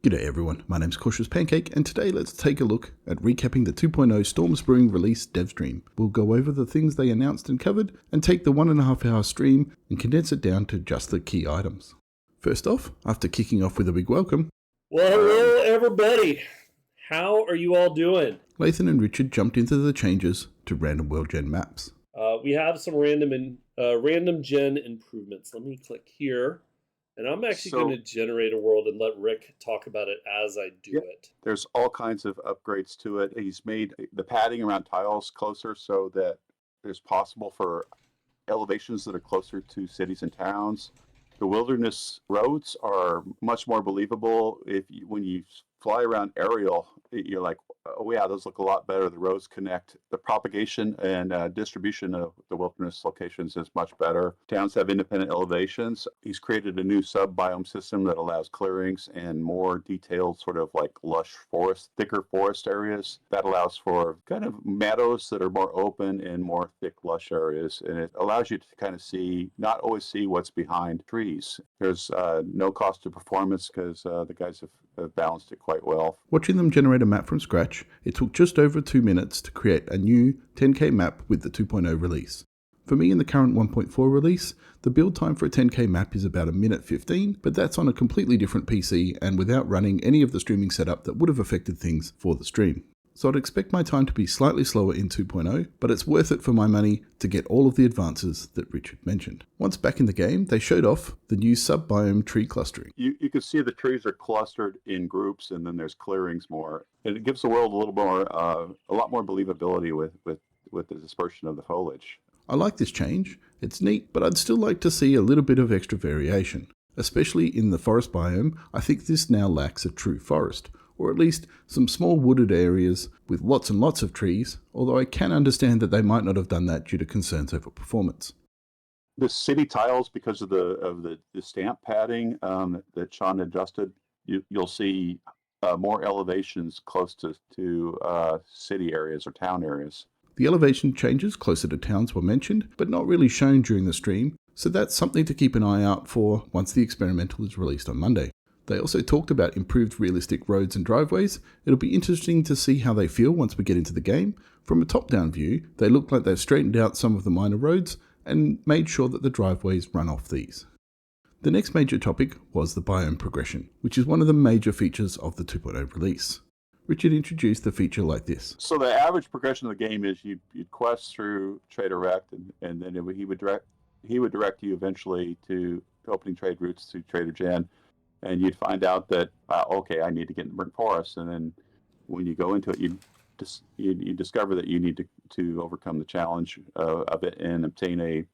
G'day everyone, my name's Cautious Pancake, and today let's take a look at recapping the 2.0 Storm Spring release dev stream. We'll go over the things they announced and covered, and take the 1.5 hour stream and condense it down to just the key items. First off, after kicking off with a big welcome, well, hello everybody. How are you all doing? Lathan and Richard jumped into the changes to random world gen maps. We have some random gen improvements. Let me click here. And I'm actually going to generate a world and let Rick talk about it as I do it. There's all kinds of upgrades to it. He's made the padding around tiles closer so that there's possible for elevations that are closer to cities and towns. The wilderness roads are much more believable. When you fly around aerial, you're like, oh yeah, those look a lot better. The roads connect. The propagation and distribution of the wilderness locations is much better. Towns have independent elevations. He's created a new sub-biome system that allows clearings and more detailed sort of like lush forest, thicker forest areas. That allows for kind of meadows that are more open and more thick lush areas. And it allows you to kind of not always see what's behind trees. There's no cost to performance because the guys have balanced it quite well. Watching them generate a map from scratch, it took just over 2 minutes to create a new 10k map with the 2.0 release. For me in the current 1.4 release, the build time for a 10k map is about 1:15, but that's on a completely different PC and without running any of the streaming setup that would have affected things for the stream. So I'd expect my time to be slightly slower in 2.0, but it's worth it for my money to get all of the advances that Richard mentioned. Once back in the game, they showed off the new sub-biome tree clustering. You can see the trees are clustered in groups, and then there's clearings more. And it gives the world a little more, a lot more believability with the dispersion of the foliage. I like this change. It's neat, but I'd still like to see a little bit of extra variation. Especially in the forest biome, I think this now lacks a true forest, or at least some small wooded areas with lots and lots of trees, although I can understand that they might not have done that due to concerns over performance. The city tiles, because of the stamp padding that Sean adjusted, you'll see more elevations close to city areas or town areas. The elevation changes closer to towns were mentioned, but not really shown during the stream, so that's something to keep an eye out for once the experimental is released on Monday. They also talked about improved realistic roads and driveways. It'll be interesting to see how they feel once we get into the game. From a top-down view, they look like they've straightened out some of the minor roads and made sure that the driveways run off these. The next major topic was the Biome Progression, which is one of the major features of the 2.0 release. Richard introduced the feature like this. So the average progression of the game is you'd quest through Trader Rect, and then he would direct you eventually to opening trade routes to Trader Jan. And you'd find out that, okay, I need to get in the Burnt Forest. And then when you go into it, you discover that you need to overcome the challenge of it and obtain a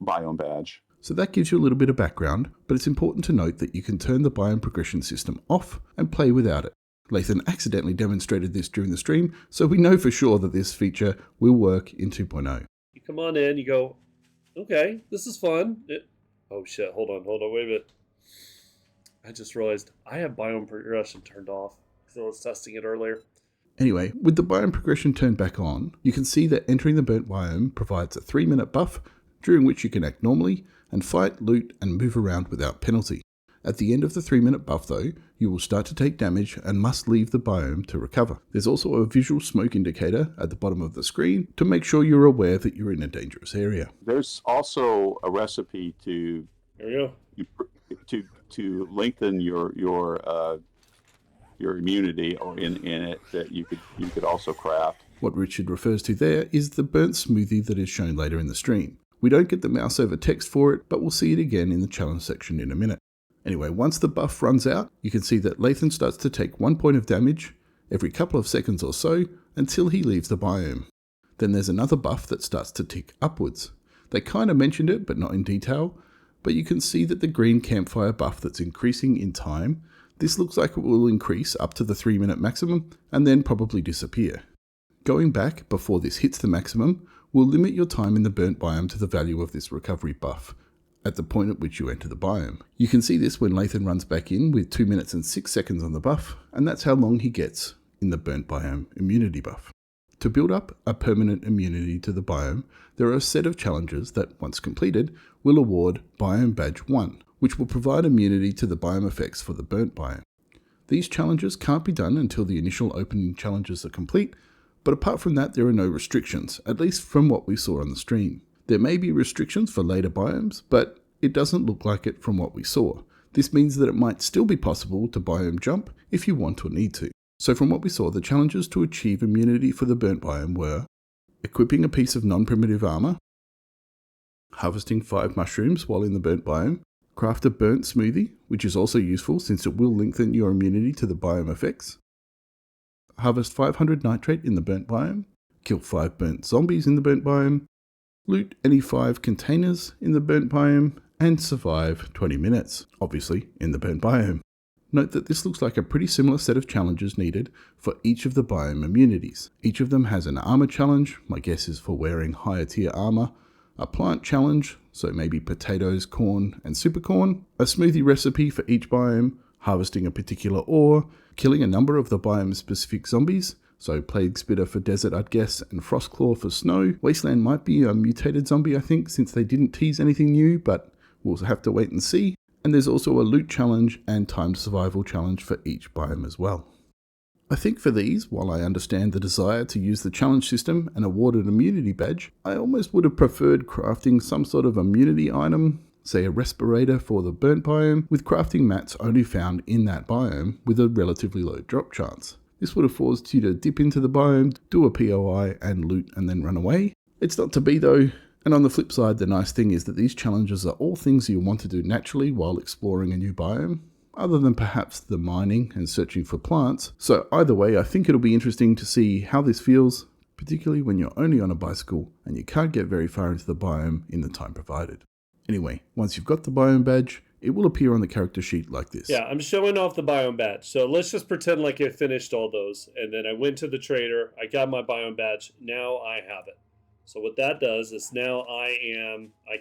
biome badge. So that gives you a little bit of background, but it's important to note that you can turn the biome progression system off and play without it. Lathan accidentally demonstrated this during the stream, so we know for sure that this feature will work in 2.0. You come on in, you go, okay, this is fun. Oh shit, hold on, wait a minute. I just realized I have Biome Progression turned off because I was testing it earlier. Anyway, with the Biome Progression turned back on, you can see that entering the burnt biome provides a 3-minute buff during which you can act normally and fight, loot, and move around without penalty. At the end of the 3-minute buff though, you will start to take damage and must leave the biome to recover. There's also a visual smoke indicator at the bottom of the screen to make sure you're aware that you're in a dangerous area. There's also a recipe to lengthen your immunity or in it that you could also craft. What Richard refers to there is the burnt smoothie that is shown later in the stream. We don't get the mouse over text for it, but we'll see it again in the challenge section in a minute. Anyway, once the buff runs out, you can see that Lathan starts to take 1 point of damage every couple of seconds or so until he leaves the biome. Then there's another buff that starts to tick upwards. They kind of mentioned it, but not in detail, but you can see that the green campfire buff that's increasing in time, this looks like it will increase up to the 3-minute maximum and then probably disappear. Going back before this hits the maximum will limit your time in the burnt biome to the value of this recovery buff at the point at which you enter the biome. You can see this when Lathan runs back in with 2 minutes and 6 seconds on the buff, and that's how long he gets in the burnt biome immunity buff. To build up a permanent immunity to the biome, there are a set of challenges that, once completed, will award Biome Badge 1, which will provide immunity to the biome effects for the burnt biome. These challenges can't be done until the initial opening challenges are complete, but apart from that there are no restrictions, at least from what we saw on the stream. There may be restrictions for later biomes, but it doesn't look like it from what we saw. This means that it might still be possible to biome jump if you want or need to. So from what we saw, the challenges to achieve immunity for the burnt biome were equipping a piece of non-primitive armor, harvesting 5 mushrooms while in the burnt biome, craft a burnt smoothie, which is also useful since it will lengthen your immunity to the biome effects, harvest 500 nitrate in the burnt biome, kill 5 burnt zombies in the burnt biome, loot any 5 containers in the burnt biome, and survive 20 minutes, obviously in the burnt biome. Note that this looks like a pretty similar set of challenges needed for each of the biome immunities. Each of them has an armor challenge, my guess is for wearing higher tier armor, a plant challenge, so maybe potatoes, corn, and super corn, a smoothie recipe for each biome, harvesting a particular ore, killing a number of the biome specific zombies, so Plague Spitter for desert I'd guess, and Frostclaw for snow. Wasteland might be a mutated zombie I think, since they didn't tease anything new, but we'll have to wait and see. And there's also a loot challenge and timed survival challenge for each biome as well. I think for these, while I understand the desire to use the challenge system and award an immunity badge, I almost would have preferred crafting some sort of immunity item, say a respirator for the burnt biome, with crafting mats only found in that biome with a relatively low drop chance. This would have forced you to dip into the biome, do a POI and loot and then run away. It's not to be though. And on the flip side, the nice thing is that these challenges are all things you want to do naturally while exploring a new biome, other than perhaps the mining and searching for plants. So either way, I think it'll be interesting to see how this feels, particularly when you're only on a bicycle and you can't get very far into the biome in the time provided. Anyway, once you've got the biome badge, it will appear on the character sheet like this. Yeah, I'm showing off the biome badge. So let's just pretend like I finished all those, and then I went to the trader, I got my biome badge, now I have it. So what that does is now I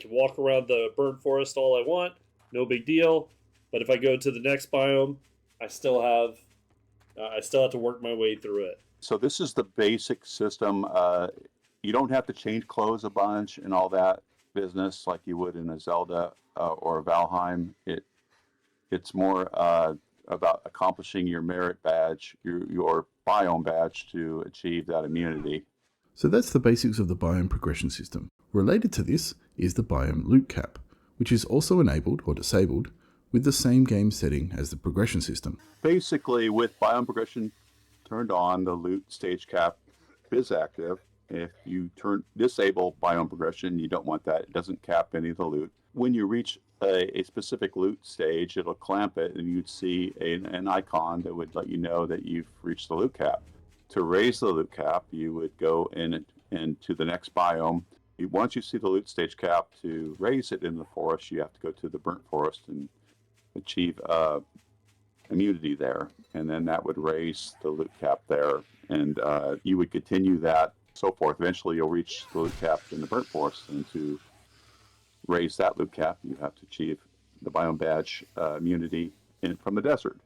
can walk around the burnt forest all I want, no big deal. But if I go to the next biome, I still have to work my way through it. So this is the basic system. You don't have to change clothes a bunch and all that business like you would in a Zelda or a Valheim. It's more about accomplishing your merit badge, your biome badge to achieve that immunity. So that's the basics of the Biome Progression system. Related to this is the Biome Loot Cap, which is also enabled or disabled with the same game setting as the progression system. Basically, with Biome Progression turned on, the loot stage cap is active. If you disable Biome Progression, you don't want that. It doesn't cap any of the loot. When you reach a specific loot stage, it'll clamp it and you'd see an icon that would let you know that you've reached the loot cap. To raise the loot cap, you would go into the next biome. Once you see the loot stage cap, to raise it in the forest, you have to go to the burnt forest and achieve immunity there. And then that would raise the loot cap there. And you would continue that, so forth. Eventually, you'll reach the loot cap in the burnt forest. And to raise that loot cap, you have to achieve the biome badge immunity from the desert.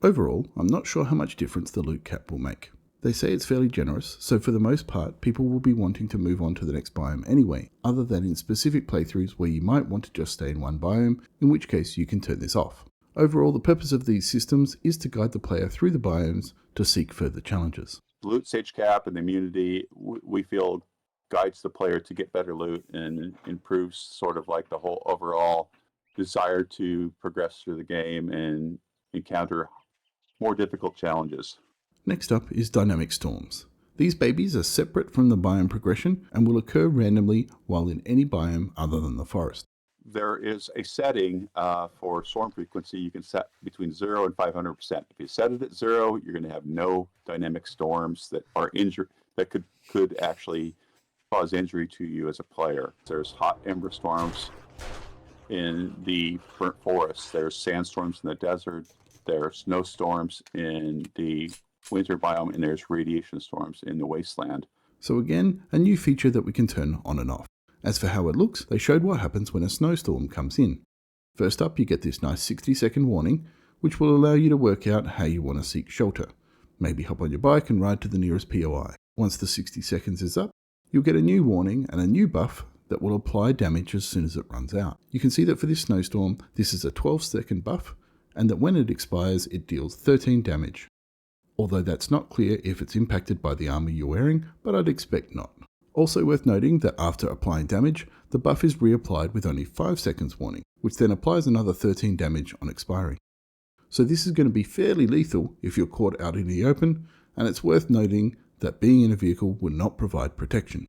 Overall, I'm not sure how much difference the loot cap will make. They say it's fairly generous, so for the most part, people will be wanting to move on to the next biome anyway, other than in specific playthroughs where you might want to just stay in one biome, in which case you can turn this off. Overall, the purpose of these systems is to guide the player through the biomes to seek further challenges. The loot stage cap and the immunity, we feel, guides the player to get better loot and improves sort of like the whole overall desire to progress through the game and encounter more difficult challenges. Next up is dynamic storms. These babies are separate from the biome progression and will occur randomly while in any biome other than the forest. There is a setting for storm frequency you can set between 0 and 500%. If you set it at 0, you're going to have no dynamic storms that are that could actually cause injury to you as a player. There's hot ember storms in the burnt forest. There's sandstorms in the desert. There are snowstorms in the winter biome, and there's radiation storms in the wasteland. So again, a new feature that we can turn on and off. As for how it looks, they showed what happens when a snowstorm comes in. First up, you get this nice 60-second warning, which will allow you to work out how you want to seek shelter. Maybe hop on your bike and ride to the nearest POI. Once the 60 seconds is up, you'll get a new warning and a new buff that will apply damage as soon as it runs out. You can see that for this snowstorm, this is a 12-second buff, and that when it expires it deals 13 damage. Although that's not clear if it's impacted by the armor you're wearing, but I'd expect not. Also worth noting that after applying damage, the buff is reapplied with only 5 seconds warning, which then applies another 13 damage on expiry. So this is going to be fairly lethal if you're caught out in the open, and it's worth noting that being in a vehicle will not provide protection.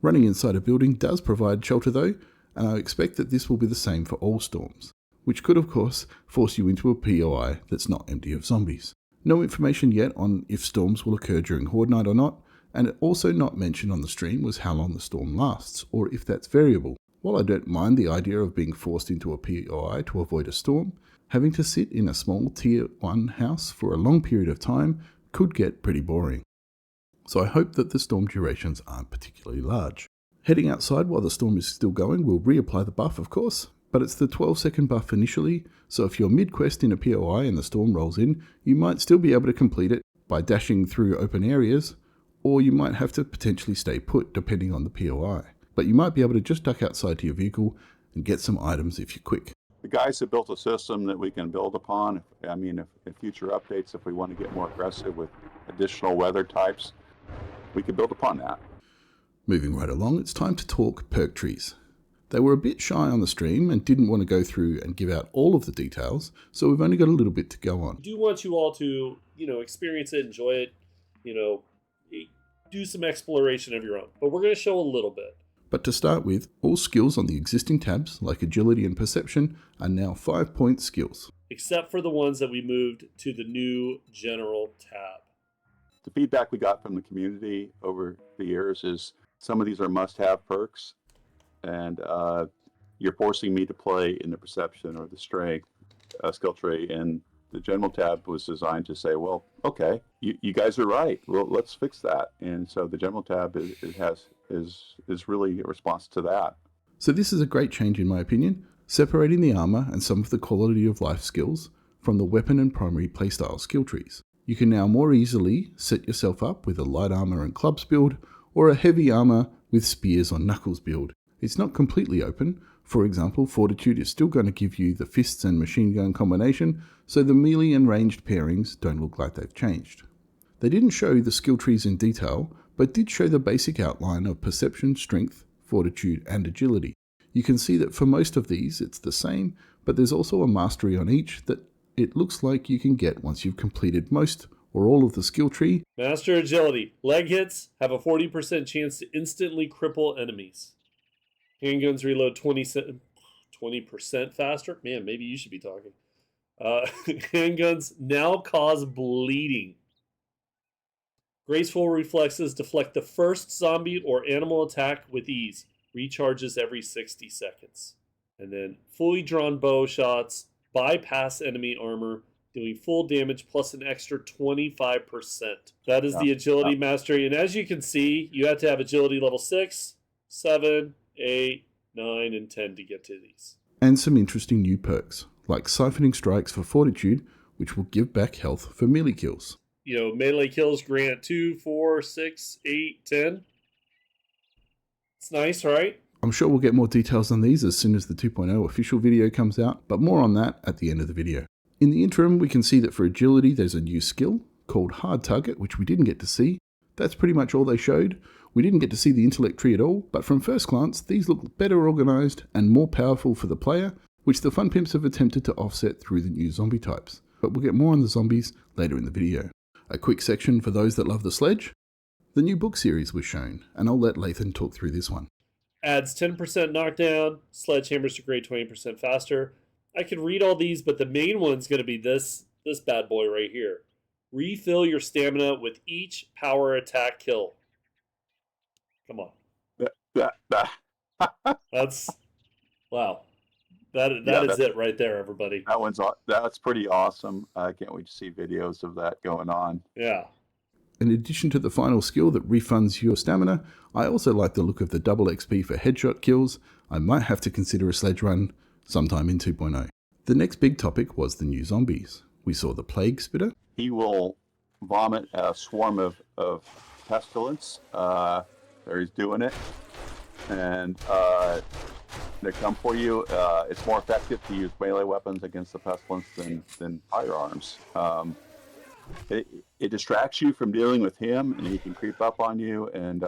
Running inside a building does provide shelter though, and I expect that this will be the same for all storms, which could of course force you into a POI that's not empty of zombies. No information yet on if storms will occur during Horde Night or not, and it also not mentioned on the stream was how long the storm lasts, or if that's variable. While I don't mind the idea of being forced into a POI to avoid a storm, having to sit in a small tier 1 house for a long period of time could get pretty boring. So I hope that the storm durations aren't particularly large. Heading outside while the storm is still going will reapply the buff of course, but it's the 12-second buff initially, so if you're mid-quest in a POI and the storm rolls in, you might still be able to complete it by dashing through open areas, or you might have to potentially stay put depending on the POI. But you might be able to just duck outside to your vehicle and get some items if you're quick. The guys have built a system that we can build upon. If in future updates, if we want to get more aggressive with additional weather types, we can build upon that. Moving right along, it's time to talk perk trees. They were a bit shy on the stream and didn't want to go through and give out all of the details, so we've only got a little bit to go on. I do want you all to, experience it, enjoy it, do some exploration of your own. But we're going to show a little bit. But to start with, all skills on the existing tabs, like agility and perception, are now 5-point skills. Except for the ones that we moved to the new general tab. The feedback we got from the community over the years is some of these are must-have perks, and you're forcing me to play in the perception or the strength skill tree, and the general tab was designed to say, well, okay, you guys are right. Well, let's fix that. And so the general tab is really a response to that. So this is a great change in my opinion, separating the armor and some of the quality of life skills from the weapon and primary playstyle skill trees. You can now more easily set yourself up with a light armor and clubs build, or a heavy armor with spears or knuckles build. It's not completely open. For example, Fortitude is still going to give you the fists and machine gun combination, so the melee and ranged pairings don't look like they've changed. They didn't show the skill trees in detail, but did show the basic outline of perception, strength, fortitude, and agility. You can see that for most of these it's the same, but there's also a mastery on each that it looks like you can get once you've completed most or all of the skill tree. Master agility. Leg hits have a 40% chance to instantly cripple enemies. Handguns reload 20% faster. Man, maybe you should be talking. Handguns now cause bleeding. Graceful reflexes deflect the first zombie or animal attack with ease. Recharges every 60 seconds. And then fully drawn bow shots bypass enemy armor, doing full damage plus an extra 25%. That is the agility mastery. And as you can see, you have to have agility level 6, 7, 8, 9, and 10 to get to these. And some interesting new perks, like siphoning strikes for fortitude, which will give back health for melee kills. Melee kills grant 2, 4, 6, 8, 10. It's nice, right? I'm sure we'll get more details on these as soon as the 2.0 official video comes out, but more on that at the end of the video. In the interim, we can see that for agility there's a new skill called Hard Target, which we didn't get to see. That's pretty much all they showed. We didn't get to see the intellect tree at all, but from first glance, these look better organized and more powerful for the player, which the Fun Pimps have attempted to offset through the new zombie types. But we'll get more on the zombies later in the video. A quick section for those that love the sledge. The new book series was shown, and I'll let Lathan talk through this one. Adds 10% knockdown, Sledgehammers degrade 20% faster. I could read all these, but the main one's going to be this bad boy right here. Refill your stamina with each power attack kill. Come on. That's wow. That is it right there, everybody. That's pretty awesome. I can't wait to see videos of that going on. Yeah. In addition to the final skill that refunds your stamina, I also like the look of the double XP for headshot kills. I might have to consider a sledge run sometime in 2.0. The next big topic was the new zombies. We saw the Plague Spitter. He will vomit a swarm of pestilence. There he's doing it. And to come for you. It's more effective to use melee weapons against the pestilence than firearms. It distracts you from dealing with him, and he can creep up on you. And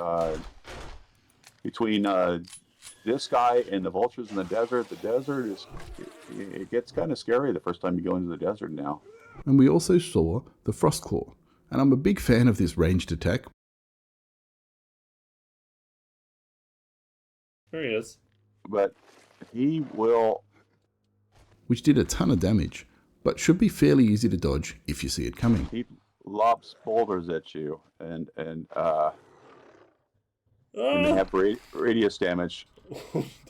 between this guy and the vultures in the desert it gets kind of scary the first time you go into the desert now. And we also saw the Frostclaw, and I'm a big fan of this ranged attack. There he is. But he will... Which did a ton of damage, but should be fairly easy to dodge if you see it coming. He lobs boulders at you, and they have radius damage.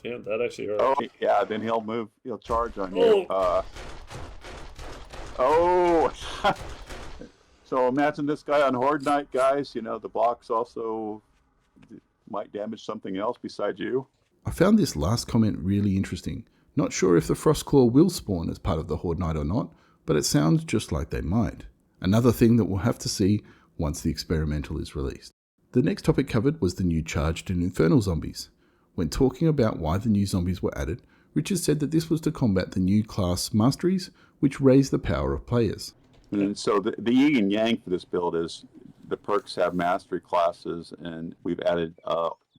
Damn, that actually hurt. Oh, yeah, then he'll charge on you. So imagine this guy on Horde Night, guys. You know, the blocks also might damage something else besides you. I found this last comment really interesting. Not sure if the Frostclaw will spawn as part of the Horde Night or not, but it sounds just like they might. Another thing that we'll have to see once the experimental is released. The next topic covered was the new charged and infernal zombies. When talking about why the new zombies were added, Richard said that this was to combat the new class masteries, which raise the power of players. And so the yin and yang for this build is the perks have mastery classes, and we've added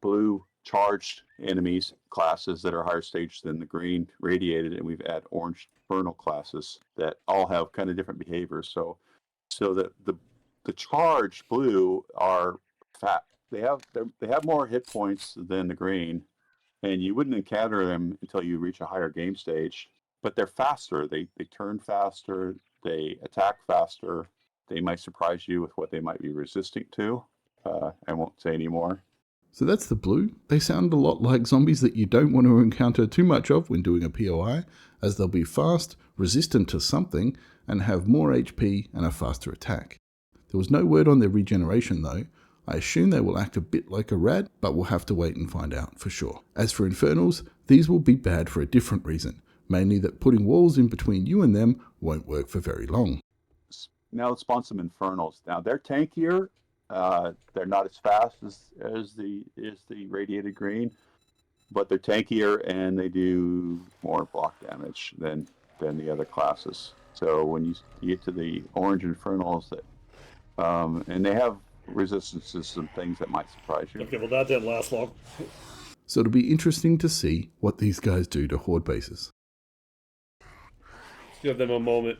blue charged enemies classes that are higher stage than the green radiated, and we've added orange infernal classes that all have kind of different behaviors. So that the charged blue are fat. They have more hit points than the green, and you wouldn't encounter them until you reach a higher game stage. But they're faster. They turn faster. They attack faster. They might surprise you with what they might be resistant to. I won't say any more. So that's the blue. They sound a lot like zombies that you don't want to encounter too much of when doing a POI, as they'll be fast, resistant to something, and have more HP and a faster attack. There was no word on their regeneration though. I assume they will act a bit like a rat, but we'll have to wait and find out for sure. As for infernals, these will be bad for a different reason, mainly that putting walls in between you and them won't work for very long. Now let's spawn some infernals. Now they're tankier. They're not as fast as the radiated green, but they're tankier and they do more block damage than the other classes. So when you get to the orange infernals, and they have resistance to some things that might surprise you. Okay, well that didn't last long. So it'll be interesting to see what these guys do to horde bases. Give them a moment.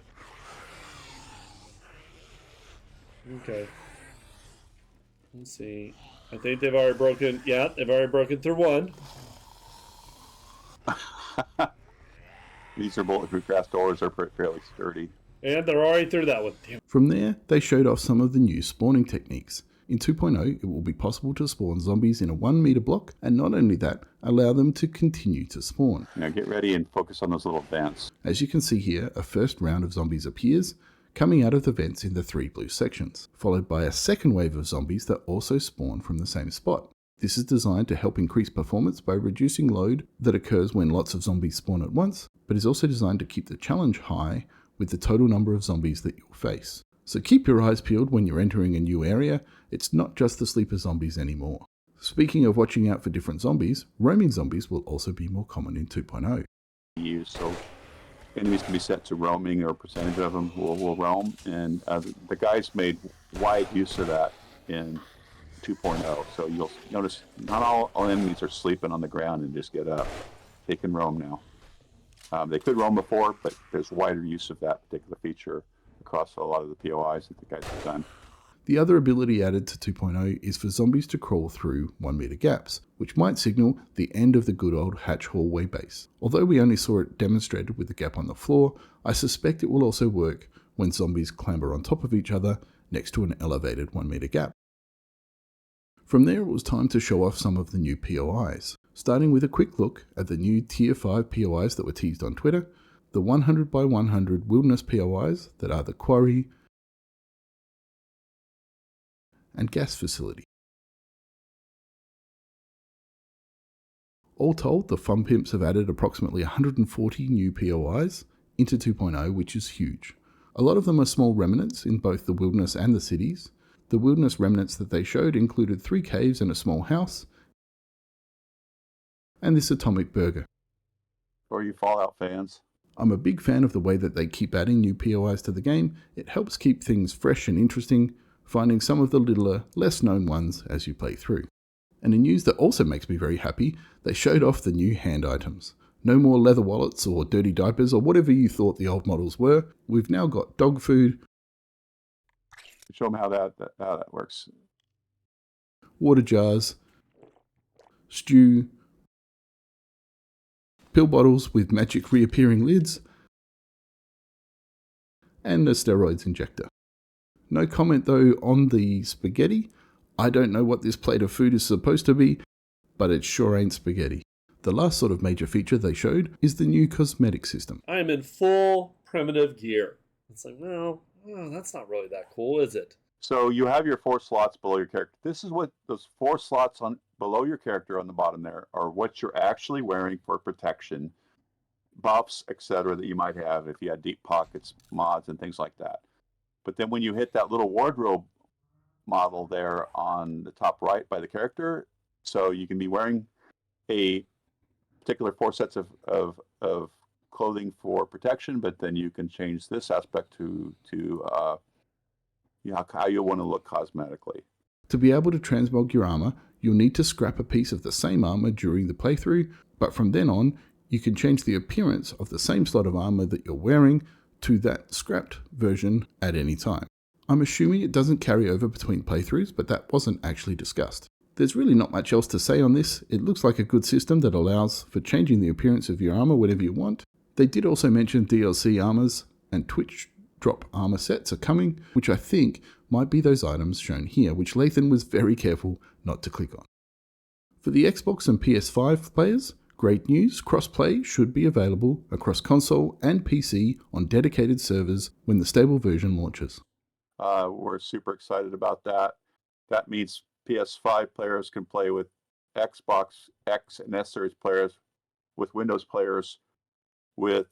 Okay. Let's see. I think they've already broken. Yeah, they've already broken through one. These are bulletproof glass doors. Are fairly sturdy. And they're already through that one. Damn. From there, they showed off some of the new spawning techniques. In 2.0, it will be possible to spawn zombies in a 1 meter block, and not only that, allow them to continue to spawn. Now get ready and focus on those little vents. As you can see here, a first round of zombies appears, coming out of the vents in the 3 blue sections, followed by a second wave of zombies that also spawn from the same spot. This is designed to help increase performance by reducing load that occurs when lots of zombies spawn at once, but is also designed to keep the challenge high with the total number of zombies that you'll face. So keep your eyes peeled when you're entering a new area. It's not just the sleeper zombies anymore. Speaking of watching out for different zombies, roaming zombies will also be more common in 2.0. So enemies can be set to roaming, or a percentage of them will roam, and the guys made wide use of that in 2.0. So you'll notice not all enemies are sleeping on the ground and just get up. They can roam now. They could roam before, but there's wider use of that particular feature across a lot of the POIs that the guys have done. The other ability added to 2.0 is for zombies to crawl through 1 meter gaps, which might signal the end of the good old hatch hallway base. Although we only saw it demonstrated with the gap on the floor, I suspect it will also work when zombies clamber on top of each other next to an elevated 1 meter gap. From there, it was time to show off some of the new POIs, starting with a quick look at the new Tier 5 POIs that were teased on Twitter, the 100 by 100 wilderness POIs that are the quarry and gas facility. All told, the Fun Pimps have added approximately 140 new POIs into 2.0, which is huge. A lot of them are small remnants in both the wilderness and the cities. The wilderness remnants that they showed included 3 caves and a small house, and this atomic burger. Or you Fallout fans? I'm a big fan of the way that they keep adding new POIs to the game. It helps keep things fresh and interesting, finding some of the littler, less known ones as you play through. And in news that also makes me very happy, they showed off the new hand items. No more leather wallets or dirty diapers or whatever you thought the old models were. We've now got dog food. Show them how that works. Water jars, stew, pill bottles with magic reappearing lids, and a steroids injector. No comment though on the spaghetti. I don't know what this plate of food is supposed to be, but it sure ain't spaghetti. The last sort of major feature they showed is the new Cosmetic System. I am in full primitive gear. It's like, well, that's not really that cool, is it? So you have your 4 slots below your character. This is what those 4 slots below your character on the bottom there are what you're actually wearing for protection, buffs, etc. that you might have if you had deep pockets, mods, and things like that. But then when you hit that little wardrobe model there on the top right by the character, so you can be wearing a particular 4 sets of clothing for protection, but then you can change this aspect to how you want to look cosmetically. To be able to transmog your armor, you'll need to scrap a piece of the same armor during the playthrough, but from then on, you can change the appearance of the same slot of armor that you're wearing to that scrapped version at any time. I'm assuming it doesn't carry over between playthroughs, but that wasn't actually discussed. There's really not much else to say on this. It looks like a good system that allows for changing the appearance of your armor whenever you want. They did also mention DLC armors and Twitch drop armor sets are coming, which I think might be those items shown here, which Lathan was very careful not to click on. For the Xbox and PS5 players, great news, crossplay should be available across console and PC on dedicated servers when the stable version launches. We're super excited about that. That means PS5 players can play with Xbox X and S series players, with Windows players, with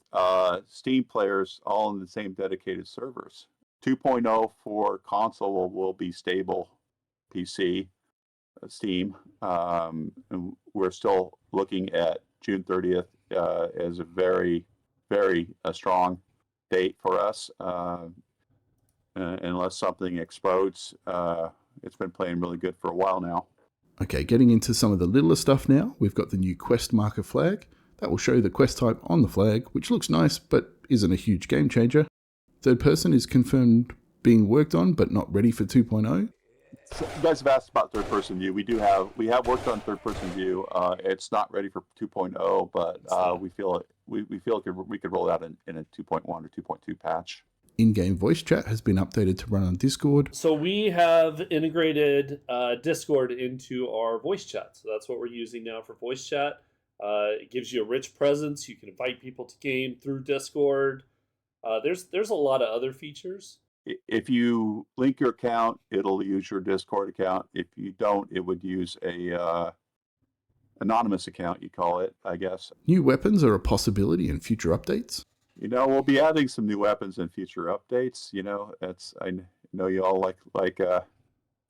Steam players, all in the same dedicated servers. 2.0 for console will be stable PC, Steam, and we're still looking at June 30th as a very, very strong date for us. Unless something explodes, it's been playing really good for a while now. Okay, getting into some of the littler stuff now, we've got the new quest marker flag. That will show the quest type on the flag, which looks nice, but isn't a huge game changer. Third person is confirmed being worked on, but not ready for 2.0. So you guys have asked about third person view. We have worked on third person view. It's not ready for 2.0, but we feel we could roll it out in a 2.1 or 2.2 patch. In-game voice chat has been updated to run on Discord. So we have integrated Discord into our voice chat. So that's what we're using now for voice chat. It gives you a rich presence. You can invite people to game through Discord. There's a lot of other features. If you link your account, it'll use your Discord account. If you don't, it would use a anonymous account, you call it, I guess. New weapons are a possibility in future updates. We'll be adding some new weapons in future updates. I know you all like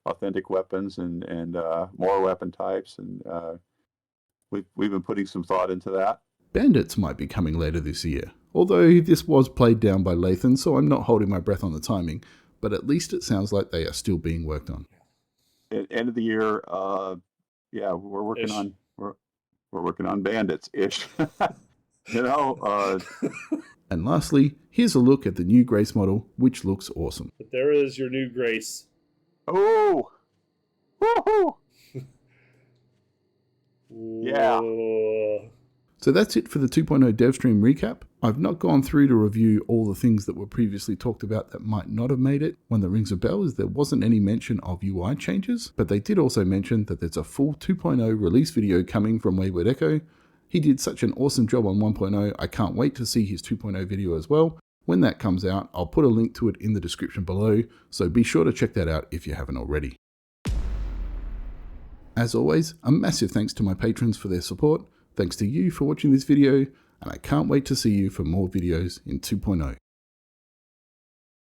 authentic weapons and more weapon types, and we've been putting some thought into that. Bandits might be coming later this year, although this was played down by Lathan, so I'm not holding my breath on the timing, but at least it sounds like they are still being worked on. At end of the year, we're working on we're working on bandits-ish. And lastly, here's a look at the new Grace model, which looks awesome. But there is your new Grace. Oh! Woohoo! Yeah. So that's it for the 2.0 dev stream recap. I've not gone through to review all the things that were previously talked about that might not have made it. One that rings a bell is there wasn't any mention of UI changes, but they did also mention that there's a full 2.0 release video coming from Wayward Echo. He did such an awesome job on 1.0, I can't wait to see his 2.0 video as well. When that comes out, I'll put a link to it in the description below, so be sure to check that out if you haven't already. As always, a massive thanks to my patrons for their support, thanks to you for watching this video, and I can't wait to see you for more videos in 2.0.